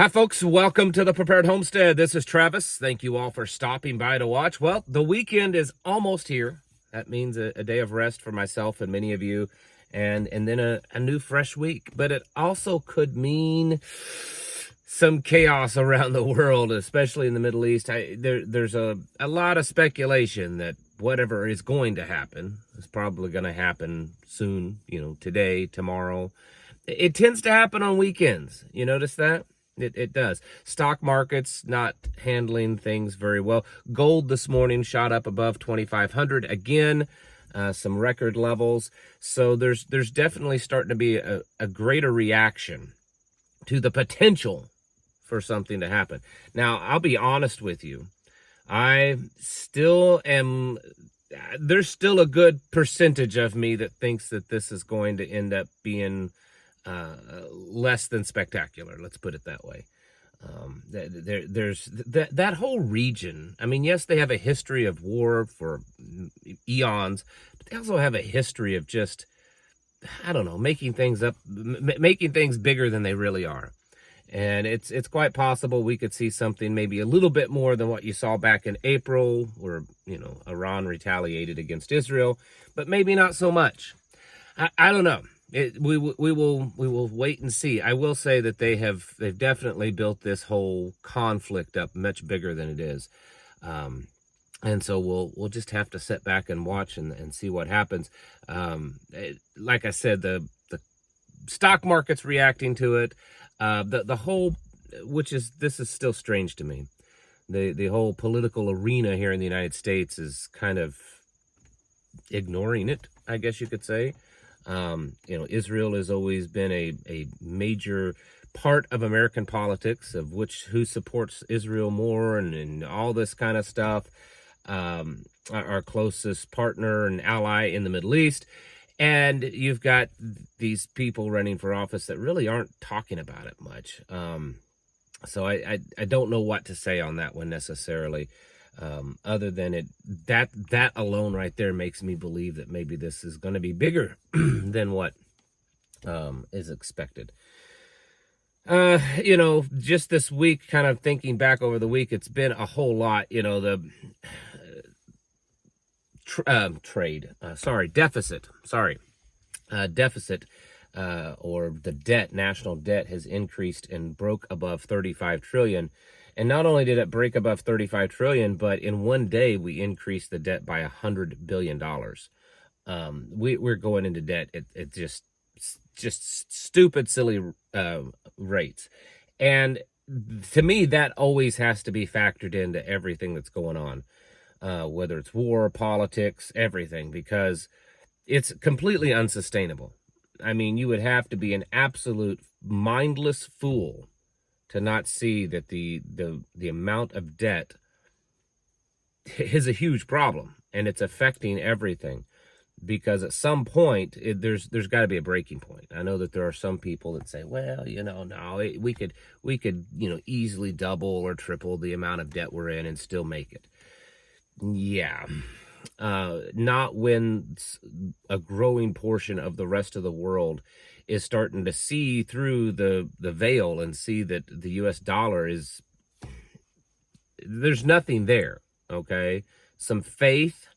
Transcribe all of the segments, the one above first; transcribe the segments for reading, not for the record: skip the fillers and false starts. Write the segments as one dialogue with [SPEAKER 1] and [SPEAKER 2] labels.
[SPEAKER 1] Hi, folks. Welcome to the Prepared Homestead. This is Travis. Thank you all for stopping by to watch. Well, the weekend is almost here. That means a day of rest for myself and many of you, and then a new fresh week. But it also could mean some chaos around the world, especially in the Middle East. There's a lot of speculation that whatever is going to happen is probably going to happen soon, today, tomorrow. It tends to happen on weekends. You notice that? It does. Stock markets not handling things very well. Gold this morning shot up above 2,500 again, some record levels. So there's definitely starting to be a greater reaction to the potential for something to happen. Now, I'll be honest with you. I still am. There's still a good percentage of me that thinks that this is going to end up being less than spectacular. Let's put it that way. There's that whole region. I mean, yes, they have a history of war for eons, but they also have a history of just, I don't know, making things up, making things bigger than they really are. And it's quite possible we could see something maybe a little bit more than what you saw back in April, where Iran retaliated against Israel, but maybe not so much. I don't know. We will wait and see. I will say that they've definitely built this whole conflict up much bigger than it is, and so we'll just have to sit back and watch and see what happens. Like I said, the stock market's reacting to it. The whole, this is still strange to me. The whole political arena here in the United States is kind of ignoring it, I guess you could say. Israel has always been a major part of American politics, of who supports Israel more and all this kind of stuff. Our closest partner and ally in the Middle East. And you've got these people running for office that really aren't talking about it much. So I don't know what to say on that one necessarily. Other than that alone right there makes me believe that maybe this is going to be bigger than what is expected. Just this week, kind of thinking back over the week, it's been a whole lot. The deficit, or the debt, national debt, has increased and broke above 35 trillion. And not only did it break above 35 trillion, but in one day we increased the debt by $100 billion. We're going into debt at just stupid, silly rates. And to me, that always has to be factored into everything that's going on, whether it's war, politics, everything, because it's completely unsustainable. I mean, you would have to be an absolute mindless fool to not see that the amount of debt is a huge problem, and it's affecting everything. Because at some point, there's got to be a breaking point. I know that there are some people that say, well, no, we could easily double or triple the amount of debt we're in and still make it. Yeah. Not when a growing portion of the rest of the world is starting to see through the veil and see that the U.S. dollar there's nothing there, okay? Some faith,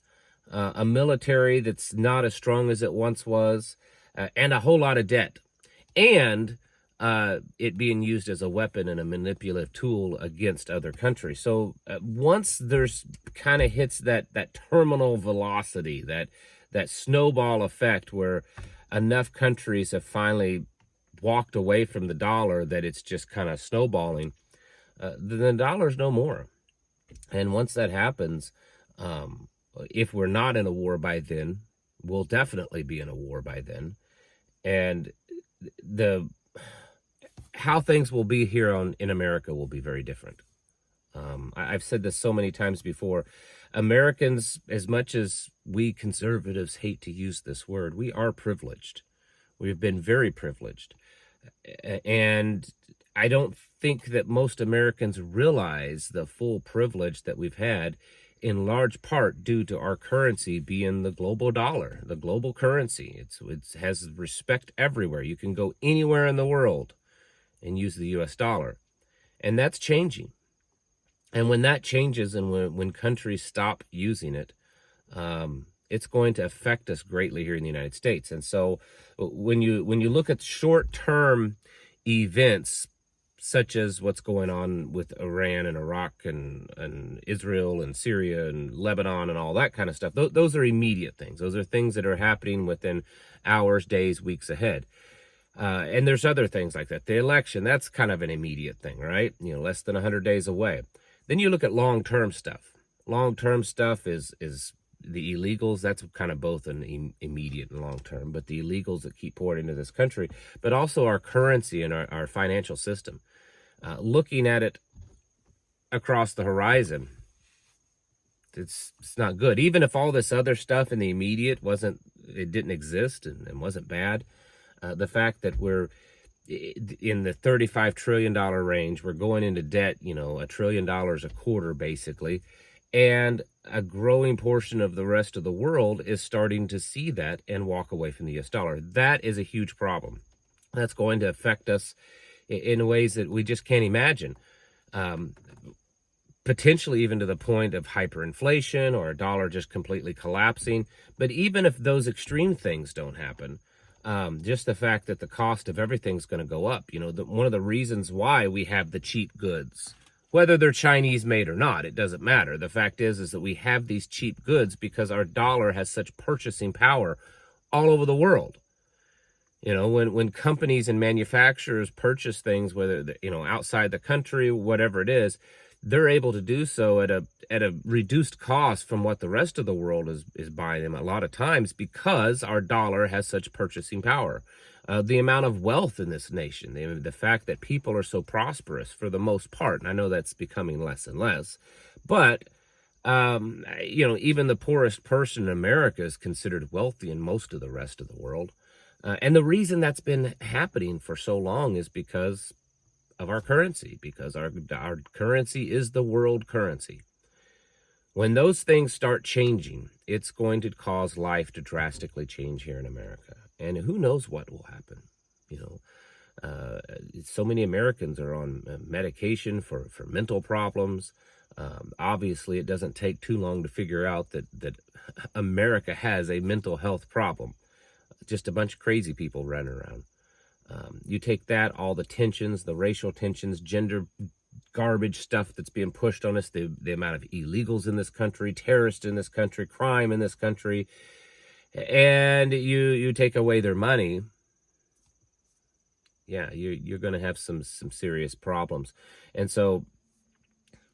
[SPEAKER 1] a military that's not as strong as it once was, and a whole lot of debt. And it being used as a weapon and a manipulative tool against other countries. So once there's kind of hits that terminal velocity, that snowball effect where enough countries have finally walked away from the dollar that it's just kind of snowballing, the dollar's no more. And once that happens, if we're not in a war by then, we'll definitely be in a war by then. And how things will be here in America will be very different. I've said this so many times before. Americans, as much as we conservatives hate to use this word, we are privileged. We've been very privileged. And I don't think that most Americans realize the full privilege that we've had, in large part due to our currency being the global dollar, the global currency. It has respect everywhere. You can go anywhere in the world and use the U.S. dollar. And that's changing. And when that changes and when countries stop using it, it's going to affect us greatly here in the United States. And so when you look at short-term events such as what's going on with Iran and Iraq and Israel and Syria and Lebanon and all that kind of stuff, those are immediate things. Those are things that are happening within hours, days, weeks ahead. And there's other things like that. The election, that's kind of an immediate thing, right? Less than 100 days away. Then you look at long-term stuff. Long-term stuff is the illegals. That's kind of both an immediate and long-term, but the illegals that keep pouring into this country, but also our currency and our financial system. Looking at it across the horizon, it's not good. Even if all this other stuff in the immediate it didn't exist and wasn't bad, the fact that we're in the $35 trillion range, we're going into debt, $1 trillion a quarter, basically. And a growing portion of the rest of the world is starting to see that and walk away from the US dollar. That is a huge problem. That's going to affect us in ways that we just can't imagine. Potentially even to the point of hyperinflation or a dollar just completely collapsing. But even if those extreme things don't happen, just the fact that the cost of everything's going to go up. One of the reasons why we have the cheap goods, whether they're Chinese made or not, it doesn't matter. The fact is that we have these cheap goods because our dollar has such purchasing power all over the world. When companies and manufacturers purchase things, whether outside the country, whatever it is, they're able to do so at a reduced cost from what the rest of the world is buying them a lot of times because our dollar has such purchasing power. The amount of wealth in this nation, the fact that people are so prosperous for the most part, and I know that's becoming less and less, but even the poorest person in America is considered wealthy in most of the rest of the world. And the reason that's been happening for so long is because of our currency, because our currency is the world currency. When those things start changing, it's going to cause life to drastically change here in America. And who knows what will happen? So many Americans are on medication for mental problems. Obviously, it doesn't take too long to figure out that America has a mental health problem. Just a bunch of crazy people running around. You take that, all the tensions, the racial tensions, gender garbage stuff that's being pushed on us, the amount of illegals in this country, terrorists in this country, crime in this country, and you take away their money, yeah, you're going to have some serious problems. And so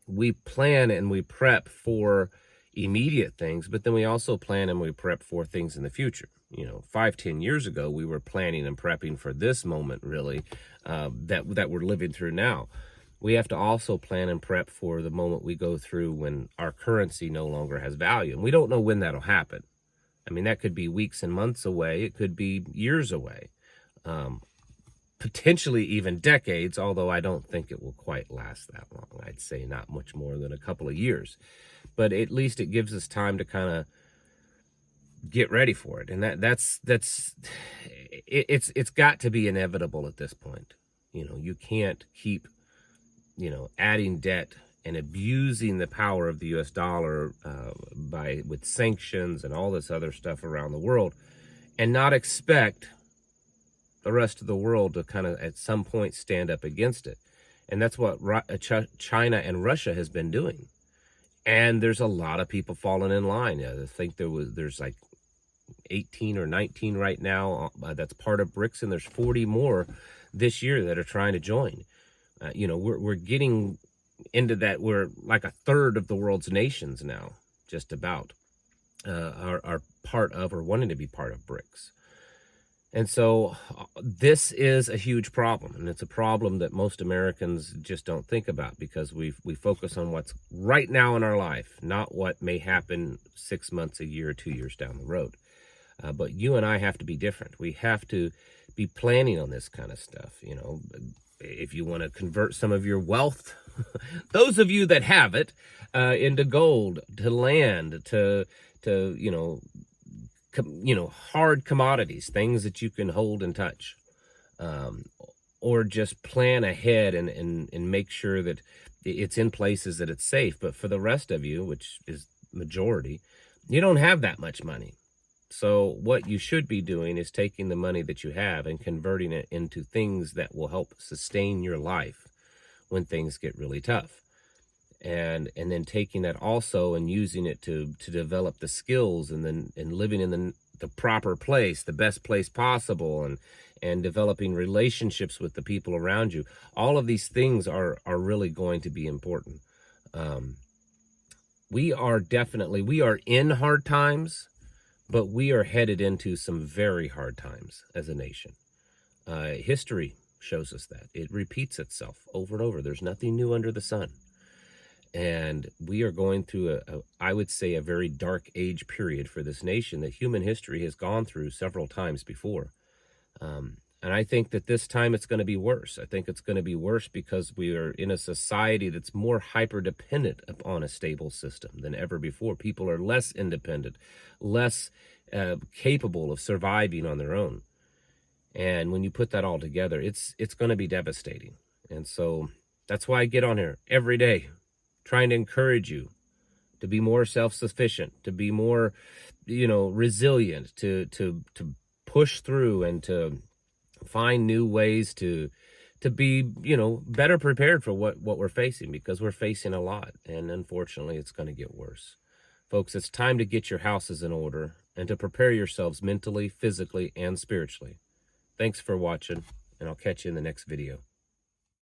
[SPEAKER 1] we plan and we prep for immediate things, but then we also plan and we prep for things in the future. 5-10 years ago, we were planning and prepping for this moment, really, that we're living through now. We have to also plan and prep for the moment we go through when our currency no longer has value. And we don't know when that'll happen. I mean, that could be weeks and months away. It could be years away. Potentially even decades, although I don't think it will quite last that long. I'd say not much more than a couple of years. But at least it gives us time to kind of get ready for it. And it's got to be inevitable at this point. You can't keep, adding debt and abusing the power of the US dollar with sanctions and all this other stuff around the world and not expect the rest of the world to kind of at some point stand up against it. And that's what China and Russia has been doing. And there's a lot of people falling in line. I think there's like 18 or 19 right now that's part of BRICS, and there's 40 more this year that are trying to join. We're getting into that. We're like a third of the world's nations now, just about, are part of or wanting to be part of BRICS. And so this is a huge problem, and it's a problem that most Americans just don't think about because we focus on what's right now in our life, not what may happen 6 months, a year, 2 years down the road. But you and I have to be different. We have to be planning on this kind of stuff. If you want to convert some of your wealth, those of you that have it, into gold, to land, to hard commodities, things that you can hold and touch, or just plan ahead and make sure that it's in places that it's safe. But for the rest of you, which is majority, you don't have that much money. So what you should be doing is taking the money that you have and converting it into things that will help sustain your life when things get really tough. And then taking that also and using it to develop the skills, and then living in the proper place, the best place possible, and developing relationships with the people around you. All of these things are really going to be important. We are in hard times, but we are headed into some very hard times as a nation. History shows us that. It repeats itself over and over. There's nothing new under the sun. And we are going through I would say, a very dark age period for this nation that human history has gone through several times before. And I think that this time it's going to be worse. I think it's going to be worse because we are in a society that's more hyper-dependent upon a stable system than ever before. People are less independent, less capable of surviving on their own. And when you put that all together, it's going to be devastating. And so that's why I get on here every day, trying to encourage you to be more self-sufficient, to be more, resilient, to push through, and to find new ways to be, better prepared for what we're facing, because we're facing a lot, and unfortunately it's going to get worse. Folks, it's time to get your houses in order and to prepare yourselves mentally, physically, and spiritually. Thanks for watching, and I'll catch you in the next video.